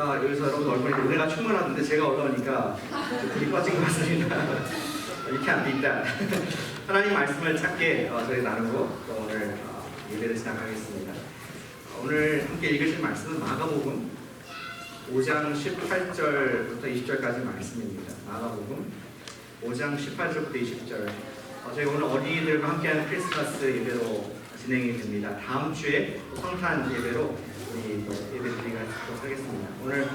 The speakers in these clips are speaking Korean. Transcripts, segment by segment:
아까 여기서 여러분 얼굴에 은혜가 충만하던데 제가 올라오니까 불이 꺼진 것 같습니다. 이렇게 안 된다. 하나님 말씀을 짧게 저희 나누고 또 오늘 예배를 시작하겠습니다. 오늘 함께 읽으실 말씀은 마가복음 5장 18절부터 20절까지 말씀입니다. 마가복음 5장 18절부터 20절. 저희 오늘 어린이들과 함께하는 크리스마스 예배로 진행이 됩니다. 다음 주에 성탄 예배로 우리 또 예배 드리도록 하겠습니다. 오늘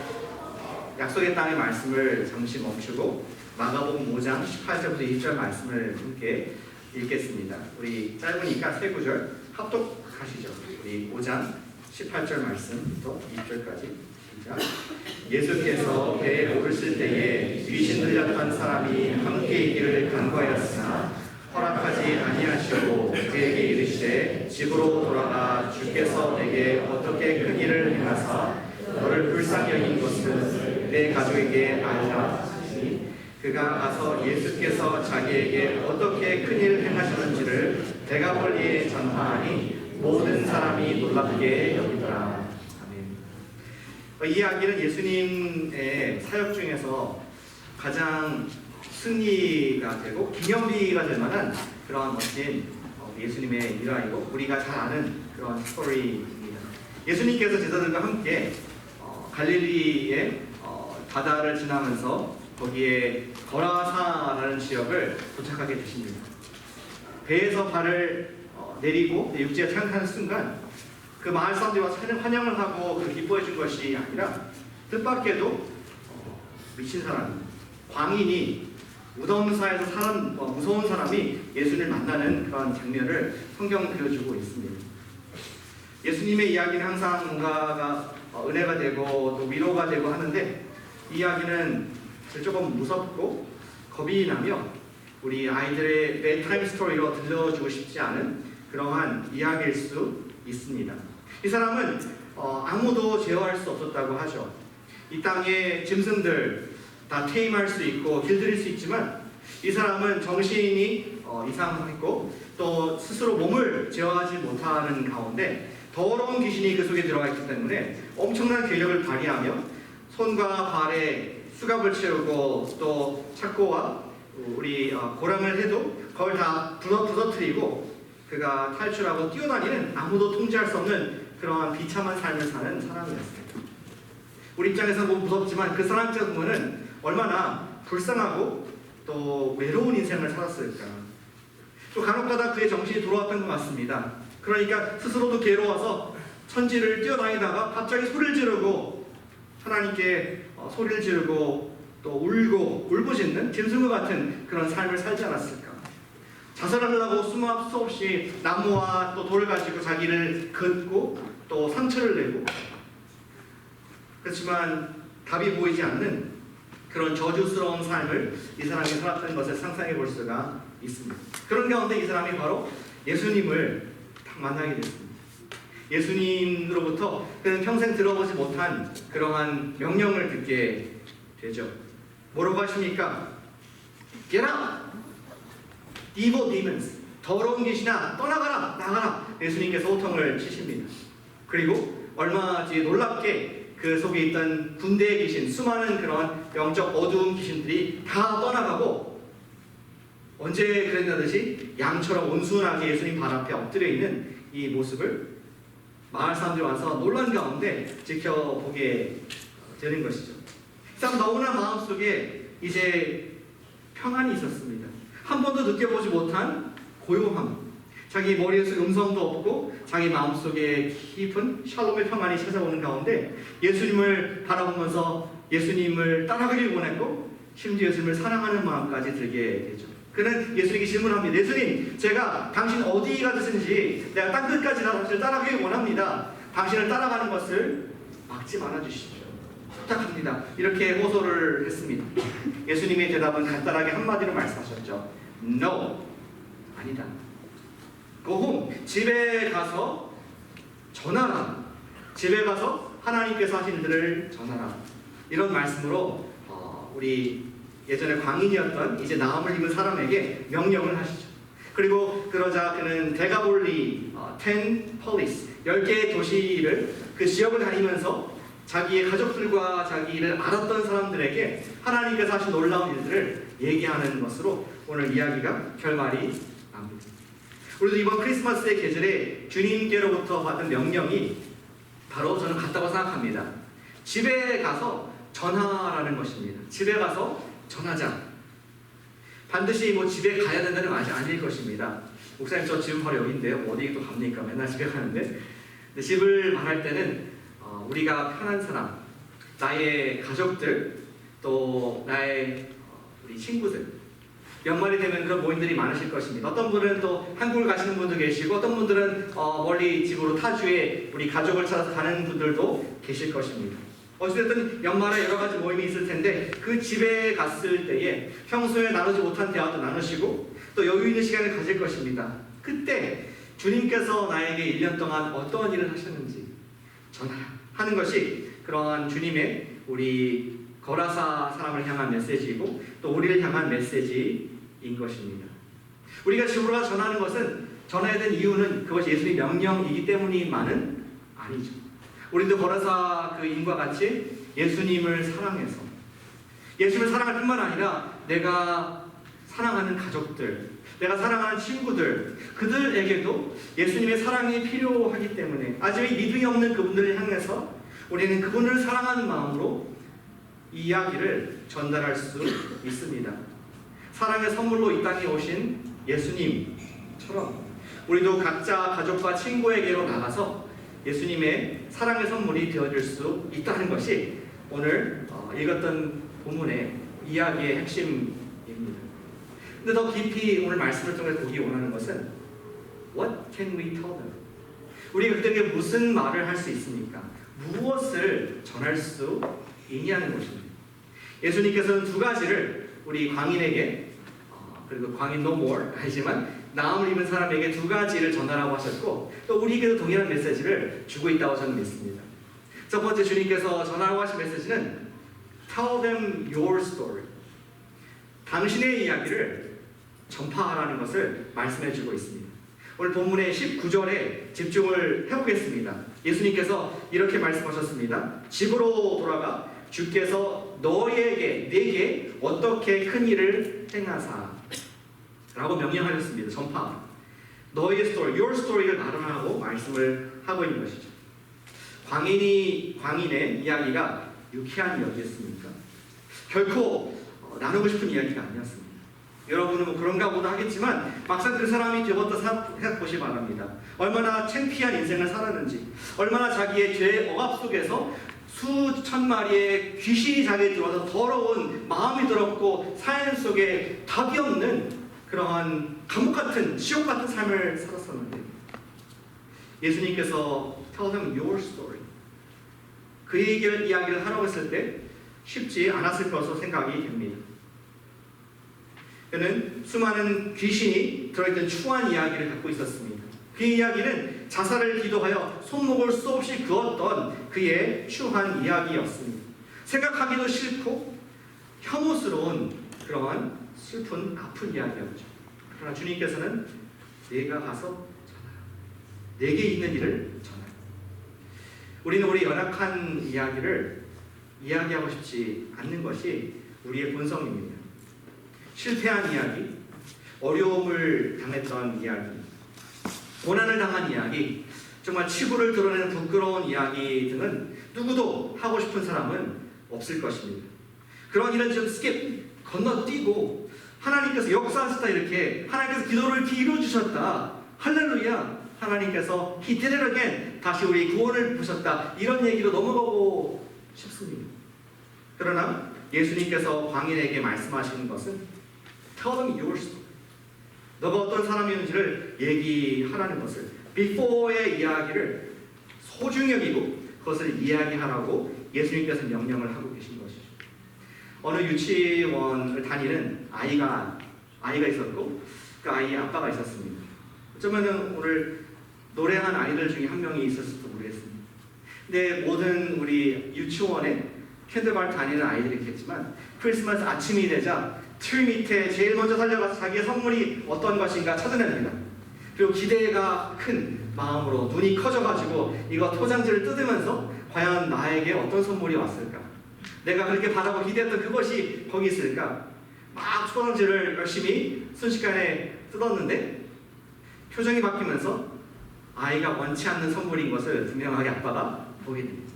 약속의 땅의 말씀을 잠시 멈추고 마가복음 5장 18절부터 20절 말씀을 함께 읽겠습니다. 우리 짧으니까 세 구절 합독하시죠. 우리 5장 18절 말씀부터 20절까지 시작. 예수께서 배에 오르실 때에 귀신 들렸던 사람이 함께 있기를 간구하였으나 허락하지 아니하시고 그에게 이르시되 집으로 돌아가 주께서 내게 어떻게 큰 일을 행하사 너를 불쌍히 여긴 것을 내 가족에게 알라 하시니 그가 가서 예수께서 자기에게 어떻게 큰 일을 행하셨는지를 대가벌리에 전파하니 모든 사람이 놀랍게 여기더라. 아멘. 이 이야기는 예수님의 사역 중에서 가장 승리가 되고 기념비가 될 만한 그런 멋진 예수님의 일화이고 우리가 잘 아는 그런 스토리입니다. 예수님께서 제자들과 함께 갈릴리의 바다를 지나면서 거기에 거라사라는 지역을 도착하게 되십니다. 배에서 발을 내리고 육지에 착륙하는 순간 그 마을 사람들이 와서 환영을 하고 그 기뻐해 준 것이 아니라 뜻밖에도 미친 사람, 광인이 무덤사에서 무서운 사람이 예수님을 만나는 그런 장면을 성경은 그려주고 있습니다. 예수님의 이야기는 항상 뭔가가 은혜가 되고 또 위로가 되고 하는데 이 이야기는 조금 무섭고 겁이 나며 우리 아이들의 bedtime 스토리로 들려주고 싶지 않은 그러한 이야기일 수 있습니다. 이 사람은 아무도 제어할 수 없었다고 하죠. 이 땅의 짐승들 다 테임할 수 있고 길들일 수 있지만 이 사람은 정신이 이상했고 또 스스로 몸을 제어하지 못하는 가운데 더러운 귀신이 그 속에 들어가 있기 때문에 엄청난 괴력을 발휘하며 손과 발에 수갑을 채우고 또 착고와 우리 고랑을 해도 그걸 다 부서뜨리고 그가 탈출하고 뛰어다니는 아무도 통제할 수 없는 그러한 비참한 삶을 사는 사람이었습니다. 우리 입장에서 보면 무섭지만 그 사람 입장에서 보면은 얼마나 불쌍하고 또 외로운 인생을 살았을까. 또 간혹가다 그의 정신이 돌아왔던 것 같습니다. 그러니까 스스로도 괴로워서 천지를 뛰어다니다가 갑자기 소리를 지르고 하나님께 소리를 지르고 또 울고 울부짖는 짐승과 같은 그런 삶을 살지 않았을까. 자살을 하려고 수 없이 나무와 또 돌을 가지고 자기를 긋고 또 상처를 내고 그렇지만 답이 보이지 않는 그런 저주스러운 삶을 이 사람이 살았던 것을 상상해 볼 수가 있습니다. 그런 가운데 이 사람이 바로 예수님을 딱 만나게 됐습니다. 예수님으로부터 그는 평생 들어보지 못한 그러한 명령을 듣게 되죠. 뭐라고 하십니까? Get out! Evil demons! 더러운 귀신아 떠나가라! 나가라! 예수님께서 호통을 치십니다. 그리고 얼마 뒤에 놀랍게 그 속에 있던 군대의 귀신, 수많은 그런 영적 어두운 귀신들이 다 떠나가고 언제 그랬냐듯이 양처럼 온순하게 예수님 발 앞에 엎드려 있는 이 모습을 마을 사람들이 와서 놀란 가운데 지켜보게 되는 것이죠. 참 너무나 마음속에 이제 평안이 있었습니다. 한 번도 느껴보지 못한 고요함, 자기 머리에서 음성도 없고 자기 마음속에 깊은 샬롬의 평안이 찾아오는 가운데 예수님을 바라보면서 예수님을 따라가길 원했고 심지어 예수님을 사랑하는 마음까지 들게 되죠. 그는 예수님께 질문합니다. 예수님, 제가 당신 어디 가듯인지 내가 땅끝까지 당신을 따라가길 원합니다. 당신을 따라가는 것을 막지 말아주십시오. 부탁합니다. 이렇게 호소를 했습니다. 예수님의 대답은 간단하게 한마디로 말씀하셨죠. No, 아니다. Go home. 집에 가서 전하라. 집에 가서 하나님께서 하신 일들을 전하라. 이런 말씀으로 우리 예전에 광인이었던 이제 나음을 입은 사람에게 명령을 하시죠. 그리고 그러자 그는 데가볼리 10 폴리스 10개의 도시를 그 지역을 다니면서 자기의 가족들과 자기를 알았던 사람들에게 하나님께서 하신 놀라운 일들을 얘기하는 것으로 오늘 이야기가 결말이 납니다. 우리도 이번 크리스마스의 계절에 주님께로부터 받은 명령이 바로 저는 같다고 생각합니다. 집에 가서 전하라는 것입니다. 집에 가서 전하자. 반드시 뭐 집에 가야 된다는 말이 아닐 것입니다. 목사님 저 지금 바로 여기인데요. 어디 또 갑니까? 맨날 집에 가는데. 근데 집을 말할 때는 우리가 편한 사람, 나의 가족들, 또 나의 우리 친구들, 연말이 되면 그런 모임들이 많으실 것입니다. 어떤 분은 또 한국을 가시는 분도 계시고 어떤 분들은 멀리 집으로 타주에 우리 가족을 찾아서 가는 분들도 계실 것입니다. 어찌됐든 연말에 여러 가지 모임이 있을 텐데 그 집에 갔을 때에 평소에 나누지 못한 대화도 나누시고 또 여유 있는 시간을 가질 것입니다. 그때 주님께서 나에게 1년 동안 어떤 일을 하셨는지 전하는 것이 그러한 주님의 우리 거라사 사람을 향한 메시지이고 또 우리를 향한 메시지인 것입니다. 우리가 집으로 가서 전하는 것은 전해야 된 이유는 그것이 예수님의 명령이기 때문이만은 아니죠. 우리도 거라사 그 인과 같이 예수님을 사랑해서 예수님을 사랑할 뿐만 아니라 내가 사랑하는 가족들, 내가 사랑하는 친구들, 그들에게도 예수님의 사랑이 필요하기 때문에 아직 믿음이 없는 그분들을 향해서 우리는 그분을 사랑하는 마음으로 이 이야기를 전달할 수 있습니다. 사랑의 선물로 이 땅에 오신 예수님처럼 우리도 각자 가족과 친구에게로 나가서 예수님의 사랑의 선물이 되어줄 수 있다는 것이 오늘 읽었던 본문의 이야기의 핵심입니다. 근데 더 깊이 오늘 말씀을 통해 보기 원하는 것은 What can we tell them? 우리가 그들에게 무슨 말을 할 수 있습니까? 무엇을 전할 수 있냐는 것입니다. 예수님께서는 두 가지를 우리 광인에게 그리고 광인 no more 하지만 나음을 입은 사람에게 두 가지를 전하라고 하셨고 또 우리에게도 동일한 메시지를 주고 있다고 저는 믿습니다. 첫 번째 주님께서 전하라고 하신 메시지는 Tell them your story. 당신의 이야기를 전파하라는 것을 말씀해 주고 있습니다. 오늘 본문의 19절에 집중을 해보겠습니다. 예수님께서 이렇게 말씀하셨습니다. 집으로 돌아가 주께서 너에게 내게 어떻게 큰 일을 행하사 라고 명령하셨습니다. 전파. 너의 스토리, your story를 말하라고 말씀을 하고 있는 것이죠. 광인의 이야기가 유쾌한 이야기였습니까? 결코 나누고 싶은 이야기가 아니었습니다. 여러분은 뭐 그런가 보다 하겠지만 막상 그 사람이 되었다 생각해 보시 바랍니다. 얼마나 창피한 인생을 살았는지, 얼마나 자기의 죄 억압 속에서 수천 마리의 귀신이 자기에 들어와서 더러운 마음이 더럽고 삶 속에 답이 없는 그러한 감옥 같은 지옥 같은 삶을 살았었는데 예수님께서 tell them your story 그 이야기를 하라고 했을 때 쉽지 않았을 것으로 생각이 됩니다. 그는 수많은 귀신이 들어있던 추한 이야기를 갖고 있었습니다. 그 이야기는 자살을 기도하여 손목을 수없이 그었던 그의 추한 이야기였습니다. 생각하기도 싫고 혐오스러운 그러한 슬픈 아픈 이야기였죠. 그러나 주님께서는 내가 가서 전하라. 내게 있는 일을 전하라. 우리는 우리 연약한 이야기를 이야기하고 싶지 않는 것이 우리의 본성입니다. 실패한 이야기, 어려움을 당했던 이야기, 고난을 당한 이야기, 정말 치부를 드러내는 부끄러운 이야기 등은 누구도 하고 싶은 사람은 없을 것입니다. 그런 일은 좀 건너뛰고 하나님께서 역사하셨다 이렇게 하나님께서 기도를 이렇게 이루어주셨다 할렐루야 하나님께서 He did it again 다시 우리 구원을 보셨다 이런 얘기로 넘어가고 싶습니다. 그러나 예수님께서 광인에게 말씀하시는 것은 Tell them your story. 너가 어떤 사람이었는지를 얘기하라는 것을 before의 이야기를 소중히 여기고 그것을 이야기하라고 예수님께서 명령을 하고 계신 것이죠. 어느 유치원을 다니는 아이가 있었고 그 아이의 아빠가 있었습니다. 어쩌면은 오늘 노래한 아이들 중에 한 명이 있었을지도 모르겠습니다. 근데 모든 우리 유치원에 캔들바를 다니는 아이들이 있겠지만 크리스마스 아침이 되자 틀 밑에 제일 먼저 달려가서 자기의 선물이 어떤 것인가 찾아냅니다. 그리고 기대가 큰 마음으로 눈이 커져가지고 이거 포장지를 뜯으면서 과연 나에게 어떤 선물이 왔을까? 내가 그렇게 바라고 기대했던 그것이 거기 있을까? 막 소원지를 열심히 순식간에 뜯었는데 표정이 바뀌면서 아이가 원치 않는 선물인 것을 분명하게 아빠가 보게 됩니다.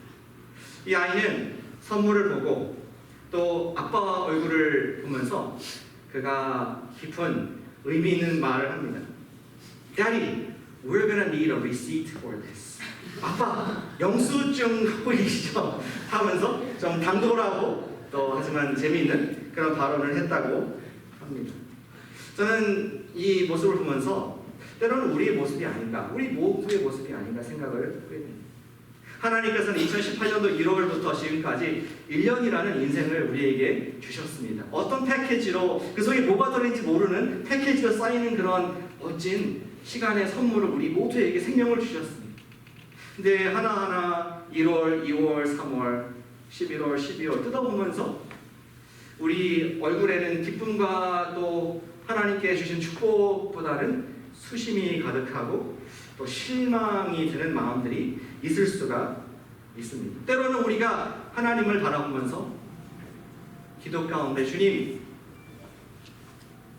이 아이는 선물을 보고 또 아빠 얼굴을 보면서 그가 깊은 의미 있는 말을 합니다. Daddy, we're gonna need a receipt for this. 아빠, 영수증 갖고 계시죠? 하면서 좀 당돌하고 또 하지만 재미있는 그런 발언을 했다고 합니다. 저는 이 모습을 보면서 때로는 우리의 모습이 아닌가, 우리 모두의 모습이 아닌가 생각을 하게 됩니다. 하나님께서는 2018년도 1월부터 지금까지 1년이라는 인생을 우리에게 주셨습니다. 어떤 패키지로, 그 속에 뭐가 들어있는지 모르는 패키지로 쌓이는 그런 멋진 시간의 선물을 우리 모두에게 생명을 주셨습니다. 근데 하나하나 1월, 2월, 3월, 11월, 12월 뜯어보면서 우리 얼굴에는 기쁨과 또 하나님께 주신 축복보다는 수심이 가득하고 또 실망이 드는 마음들이 있을 수가 있습니다. 때로는 우리가 하나님을 바라보면서 기도 가운데 주님,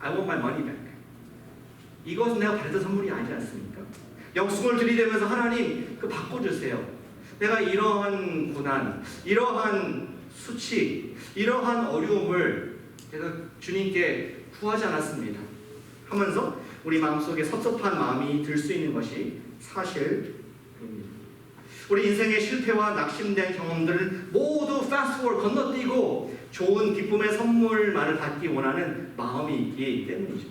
I want my money back. 이것은 내가 받았던 선물이 아니지 않습니까? 영수증을 들이대면서 하나님, 그 바꿔주세요. 내가 이러한 고난, 이러한 수치, 이러한 어려움을 내가 주님께 구하지 않았습니다. 하면서 우리 마음속에 섭섭한 마음이 들 수 있는 것이 사실입니다. 우리 인생의 실패와 낙심된 경험들을 모두 패스트워드 건너뛰고 좋은 기쁨의 선물만을 받기 원하는 마음이 있기 때문이죠.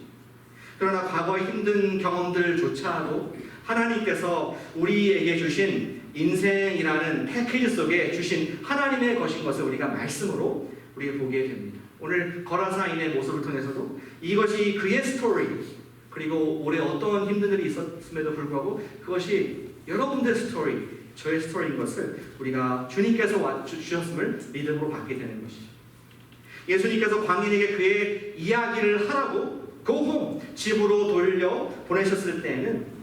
그러나 과거의 힘든 경험들조차도 하나님께서 우리에게 주신 인생이라는 패키지 속에 주신 하나님의 것인 것을 우리가 말씀으로 우리가 보게 됩니다. 오늘 거라사인의 모습을 통해서도 이것이 그의 스토리, 그리고 올해 어떤 힘든 일이 있었음에도 불구하고 그것이 여러분들의 스토리, 저의 스토리인 것을 우리가 주님께서 주셨음을 믿음으로 받게 되는 것이죠. 예수님께서 광인에게 그의 이야기를 하라고 go home, 집으로 돌려 보내셨을 때에는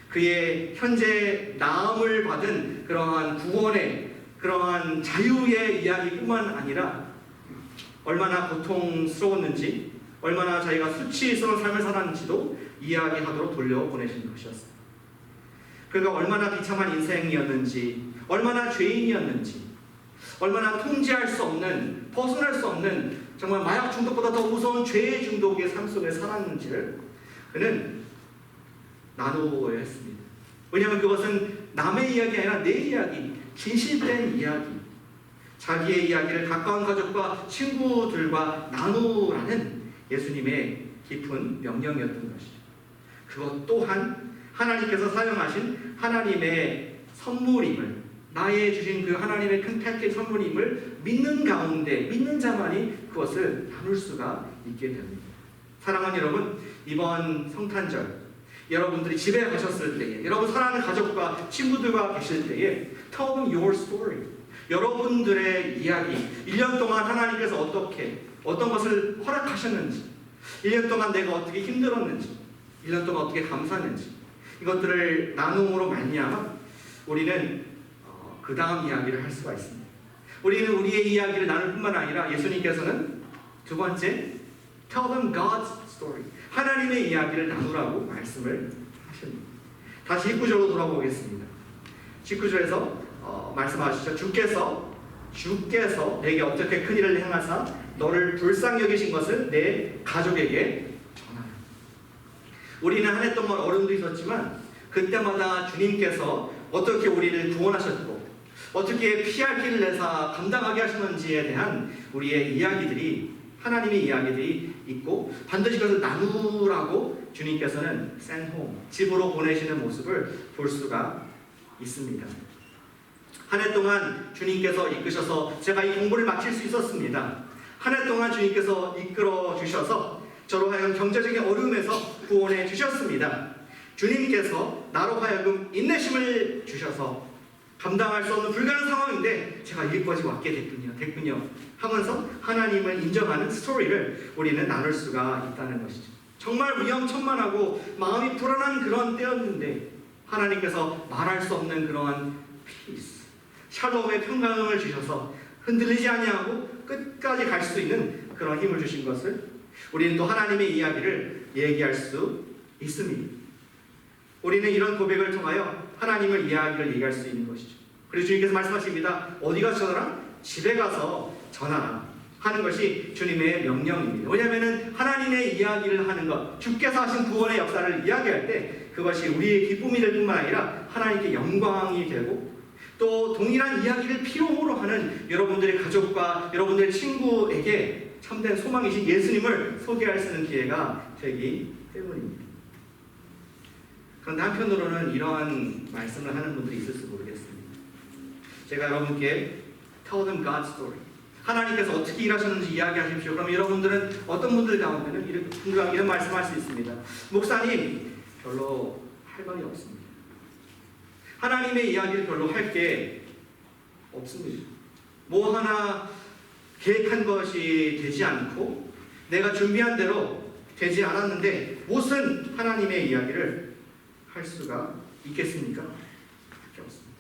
그의 현재 나음을 받은 그러한 구원의 그러한 자유의 이야기뿐만 아니라 얼마나 고통스러웠는지, 얼마나 자기가 수치스러운 삶을 살았는지도 이야기하도록 돌려보내신 것이었습니다. 그가 얼마나 비참한 인생이었는지, 얼마나 죄인이었는지, 얼마나 통제할 수 없는, 벗어날 수 없는 정말 마약 중독보다 더 무서운 죄의 중독의 삶 속에 살았는지를 그는 나누어야 했습니다. 왜냐하면 그것은 남의 이야기 아니라 내 이야기, 진실된 이야기, 자기의 이야기를 가까운 가족과 친구들과 나누라는 예수님의 깊은 명령이었던 것이죠. 그것 또한 하나님께서 사용하신 하나님의 선물임을, 나의 주신 그 하나님의 큰 패키지 선물임을 믿는 가운데, 믿는 자만이 그것을 나눌 수가 있게 됩니다. 사랑하는 여러분, 이번 성탄절 여러분들이 집에 가셨을 때에, 여러분 사랑하는 가족과 친구들과 계실 때에 Tell them your story. 여러분들의 이야기, 1년 동안 하나님께서 어떤 것을 허락하셨는지, 1년 동안 내가 어떻게 힘들었는지, 1년 동안 어떻게 감사했는지, 이것들을 나눔으로 말미암아 우리는 그 다음 이야기를 할 수가 있습니다. 우리는 우리의 이야기를 나눌 뿐만 아니라 예수님께서는 두 번째 Tell them God's story. 하나님의 이야기를 나누라고 말씀을 하십니다. 다시 19절로 돌아보겠습니다. 19절에서 말씀하시죠. 주께서 내게 어떻게 큰 일을 행하사 너를 불쌍히 여기신 것을 내 가족에게 전하라. 우리는 한 해 동안 어려움도 있었지만 그때마다 주님께서 어떻게 우리를 구원하셨고 어떻게 피할 길을 내사 감당하게 하시는지에 대한 우리의 이야기들이, 하나님의 이야기들이 있고 반드시 그것을 나누라고 주님께서는 send home, 집으로 보내시는 모습을 볼 수가 있습니다. 한 해 동안 주님께서 이끄셔서 제가 이 공부를 마칠 수 있었습니다. 한 해 동안 주님께서 이끌어 주셔서 저로 하여금 경제적인 어려움에서 구원해 주셨습니다. 주님께서 나로 하여금 인내심을 주셔서 감당할 수 없는 불가능한 상황인데 제가 여기까지 왔게 됐군요 하면서 하나님을 인정하는 스토리를 우리는 나눌 수가 있다는 것이죠. 정말 위험천만하고 마음이 불안한 그런 때였는데 하나님께서 말할 수 없는 그러한 피스, 샬롬의 평강을 주셔서 흔들리지 아니하고 끝까지 갈 수 있는 그런 힘을 주신 것을 우리는 또 하나님의 이야기를 얘기할 수 있습니다. 우리는 이런 고백을 통하여 하나님의 이야기를 얘기할 수 있는 것이죠. 그리고 주님께서 말씀하십니다. 어디 가서 전하라? 집에 가서 전하라 하는 것이 주님의 명령입니다. 왜냐하면 하나님의 이야기를 하는 것, 주께서 하신 구원의 역사를 이야기할 때 그것이 우리의 기쁨이 될 뿐만 아니라 하나님께 영광이 되고 또 동일한 이야기를 필요로 하는 여러분들의 가족과 여러분들의 친구에게 참된 소망이신 예수님을 소개할 수 있는 기회가 되기 때문입니다. 그런데 한편으로는 이러한 말씀을 하는 분들이 있을지 모르겠습니다. 제가 여러분께 Tell them God's story, 하나님께서 어떻게 일하셨는지 이야기하십시오. 그럼 여러분들은 어떤 분들 가운데는 이런 말씀할 수 있습니다. 목사님, 별로 할 말이 없습니다. 하나님의 이야기를 별로 할 게 없습니다. 뭐 하나 계획한 것이 되지 않고 내가 준비한 대로 되지 않았는데 무슨 하나님의 이야기를 할 수가 있겠습니까? 그렇게 없습니다.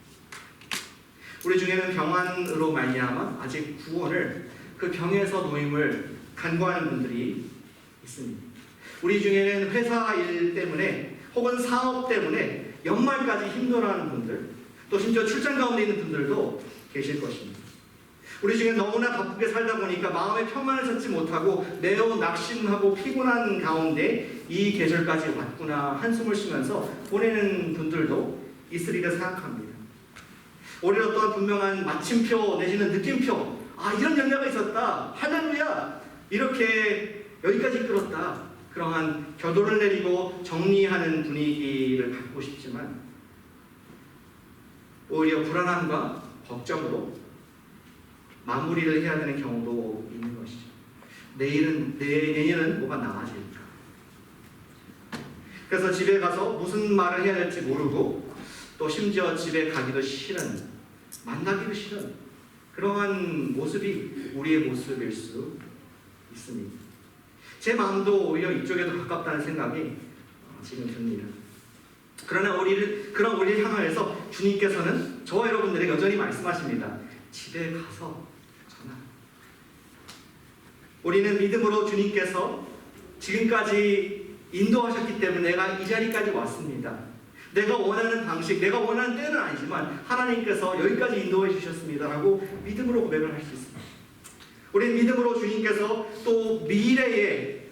우리 중에는 병환으로 말미암아 아직 구원을, 그 병에서 노임을 간구하는 분들이 있습니다. 우리 중에는 회사 일 때문에 혹은 사업 때문에 연말까지 힘들어하는 분들, 또 심지어 출장 가운데 있는 분들도 계실 것입니다. 우리 중에 너무나 바쁘게 살다 보니까 마음의 평안을 찾지 못하고 매우 낙심하고 피곤한 가운데 이 계절까지 왔구나 한숨을 쉬면서 보내는 분들도 있으리라 생각합니다. 오히려 어떤 분명한 마침표 내지는 느낌표, 이런 연례가 있었다, 할렐루야, 이렇게 여기까지 이끌었다, 그러한 결론을 내리고 정리하는 분위기를 갖고 싶지만 오히려 불안함과 걱정으로 마무리를 해야 되는 경우도 있는 것이죠. 내년은 뭐가 나아질까? 그래서 집에 가서 무슨 말을 해야 될지 모르고 또 심지어 집에 가기도 싫은, 만나기도 싫은 그러한 모습이 우리의 모습일 수 있습니다. 제 마음도 오히려 이쪽에도 가깝다는 생각이 지금 듭니다. 그러나 그런 우리를 향하여서 주님께서는 저와 여러분들에게 여전히 말씀하십니다. 집에 가서 전하. 우리는 믿음으로 주님께서 지금까지 인도하셨기 때문에 내가 이 자리까지 왔습니다. 내가 원하는 방식, 내가 원하는 때는 아니지만 하나님께서 여기까지 인도해 주셨습니다라고 믿음으로 고백을 할 수 있습니다. 우리는 믿음으로 주님께서 또 미래에,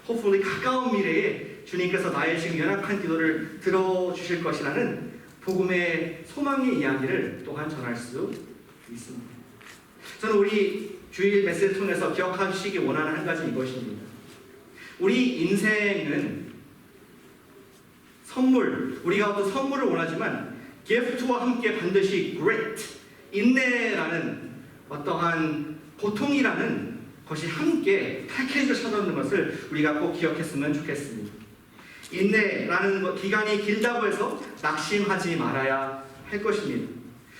hopefully 가까운 미래에 주님께서 나의 지금 연약한 기도를 들어주실 것이라는 복음의 소망의 이야기를 또한 전할 수 있습니다. 저는 우리 주일 메시지를 통해서 기억하시기 원하는 한 가지 이것입니다. 우리 인생은 선물, 우리가 어떤 선물을 원하지만 기프트와 함께 반드시 grit, 인내라는 어떠한 고통이라는 것이 함께 패키지를 찾아오는 것을 우리가 꼭 기억했으면 좋겠습니다. 인내라는 기간이 길다고 해서 낙심하지 말아야 할 것입니다.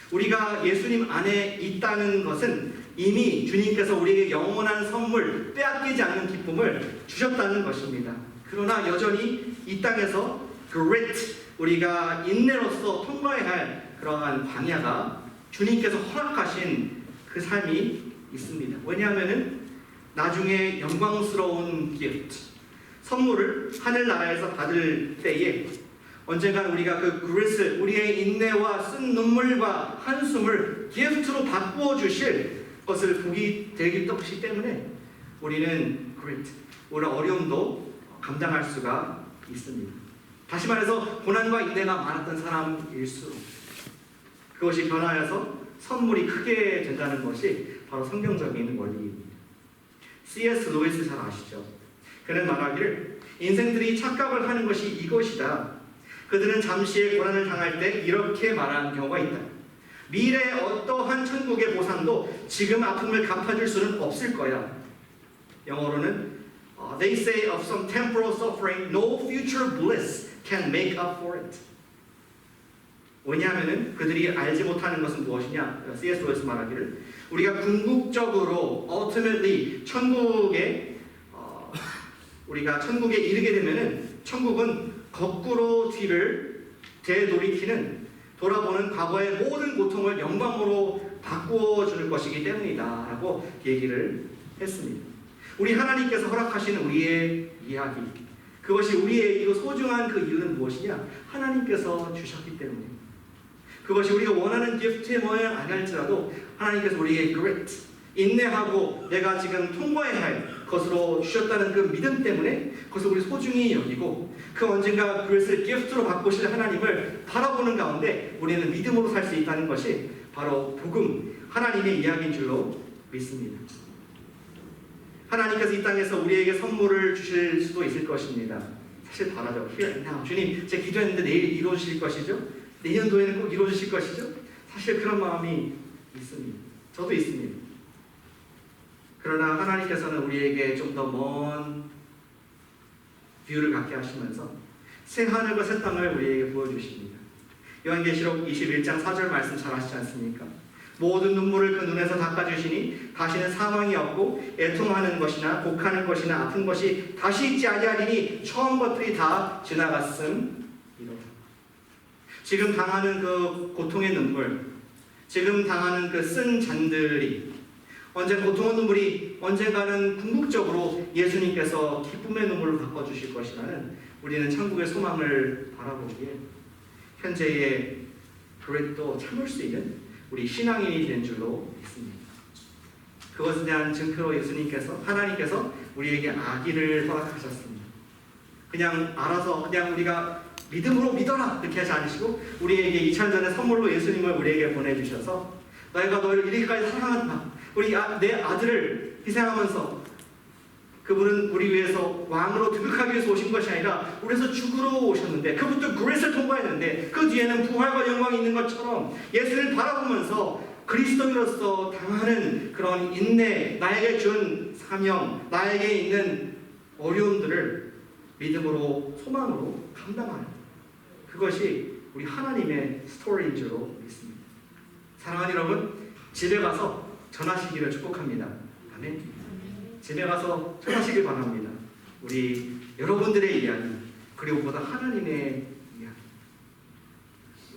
우리가 예수님 안에 있다는 것은 이미 주님께서 우리에게 영원한 선물, 빼앗기지 않는 기쁨을 주셨다는 것입니다. 그러나 여전히 이 땅에서 grit, 우리가 인내로서 통과해야 할 그러한 광야가 주님께서 허락하신 그 삶이 있습니다. 왜냐하면 나중에 영광스러운 기프트, 선물을 하늘나라에서 받을 때에 언젠간 우리가 그 그릇을, 우리의 인내와 쓴 눈물과 한숨을 기프트로 바꾸어 주실 것을 보기 되기 때문에 우리는 그릿, 우리의 어려움도 감당할 수가 있습니다. 다시 말해서 고난과 인내가 많았던 사람일수록 그것이 변화해서 선물이 크게 된다는 것이 바로 성경적인 원리입니다. C.S. 루이스 잘 아시죠? 그는 말하기를 인생들이 착각을 하는 것이 이것이다. 그들은 잠시의 고난을 당할 때 이렇게 말하는 경우가 있다. 미래의 어떠한 천국의 보상도 지금 아픔을 갚아줄 수는 없을 거야. 영어로는 They say of some temporal suffering, no future bliss can make up for it. 왜냐하면 그들이 알지 못하는 것은 무엇이냐? C.S. 루이스 말하기를 우리가 궁극적으로 ultimately 우리가 천국에 이르게 되면은 천국은 거꾸로 뒤를 되돌이키는 돌아보는 과거의 모든 고통을 영광으로 바꾸어 줄 것이기 때문이다 라고 얘기를 했습니다. 우리 하나님께서 허락하시는 우리의 이야기, 그것이 우리에게 소중한 그 이유는 무엇이냐? 하나님께서 주셨기 때문입니다. 그것이 우리가 원하는 기프트의 모양 아닐지라도 하나님께서 우리에게 grit, 인내하고 내가 지금 통과해야 할 것으로 주셨다는 그 믿음 때문에 그것을 우리 소중히 여기고 그 언젠가 그것을 기프트로 바꾸실 하나님을 바라보는 가운데 우리는 믿음으로 살 수 있다는 것이 바로 복음, 하나님의 이야기인 줄로 믿습니다. 하나님께서 이 땅에서 우리에게 선물을 주실 수도 있을 것입니다. 사실 바라죠. Here and now. 주님, 제가 기도했는데 내일 이루어주실 것이죠? 내년도에는 꼭 이루어주실 것이죠? 사실 그런 마음이 있습니다. 저도 있습니다. 그러나 하나님께서는 우리에게 좀 더 먼 뷰를 갖게 하시면서 새 하늘과 새 땅을 우리에게 보여주십니다. 요한계시록 21장 4절 말씀 잘 아시지 않습니까? 모든 눈물을 그 눈에서 닦아주시니 다시는 사망이 없고 애통하는 것이나 곡하는 것이나 아픈 것이 다시 있지 아니하리니 처음 것들이 다 지나갔음이로다. 지금 당하는 그 고통의 눈물, 지금 당하는 그 쓴 잔들이 언제 고통의 눈물이 언젠가는 궁극적으로 예수님께서 기쁨의 눈물로 바꿔주실 것이라는 우리는 천국의 소망을 바라보기에 현재의 그릇도 참을 수 있는 우리 신앙인이 된 줄로 믿습니다. 그것에 대한 증표로 예수님께서 하나님께서 우리에게 아기를 허락하셨습니다. 그냥 알아서 그냥 우리가 믿음으로 믿어라 이렇게 하지 않으시고 우리에게 2000년 전에 선물로 예수님을 우리에게 보내주셔서 너희가 너희를 이렇게까지 사랑한다. 내 아들을 희생하면서 그분은 우리 위해서 왕으로 등극하기 위해서 오신 것이 아니라 우리에서 죽으러 오셨는데 그분도 그레이스를 통과했는데 그 뒤에는 부활과 영광이 있는 것처럼 예수를 바라보면서 그리스도인으로서 당하는 그런 인내, 나에게 준 사명, 나에게 있는 어려움들을 믿음으로 소망으로 감당하는 그것이 우리 하나님의 스토리인 줄로 믿습니다. 사랑하는 여러분, 집에 가서 전하시기를 축복합니다. 아멘. 집에 가서 전하시길 바랍니다. 우리 여러분들의 이야기, 그리고 보다 하나님의 이야기.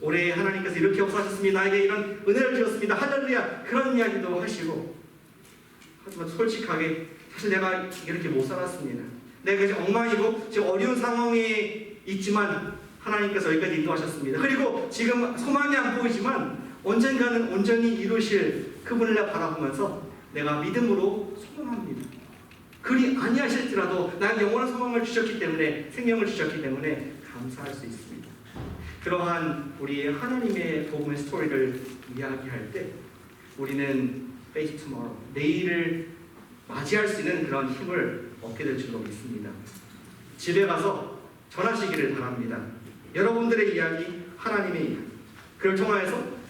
올해 하나님께서 이렇게 역사하셨습니다. 나에게 이런 은혜를 주셨습니다. 할렐루야. 그런 이야기도 하시고, 하지만 솔직하게 사실 내가 이렇게 못 살았습니다. 내가 지금 엉망이고 지금 어려운 상황에 있지만 하나님께서 여기까지 인도하셨습니다. 그리고 지금 소망이 안 보이지만 언젠가는 온전히 이루실 그분을 바라보면서 내가 믿음으로 소망합니다. 그리 아니하실지라도 나에게 영원한 소망을 주셨기 때문에 생명을 주셨기 때문에 감사할 수 있습니다. 그러한 우리의 하나님의 복음의 스토리를 이야기할 때 우리는 face tomorrow, 내일을 맞이할 수 있는 그런 힘을 얻게 될 줄로 믿습니다. 집에 가서 전하시기를 바랍니다. 여러분들의 이야기, 하나님의 이야기, 그걸 통하여서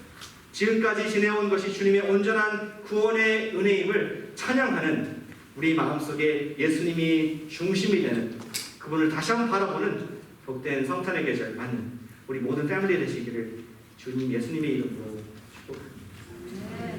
지금까지 지내온 것이 주님의 온전한 구원의 은혜임을 찬양하는 우리 마음속에 예수님이 중심이 되는 그분을 다시 한번 바라보는 복된 성탄의 계절 맞는 우리 모든 패밀리 되시기를 주님 예수님의 이름으로 축복합니다.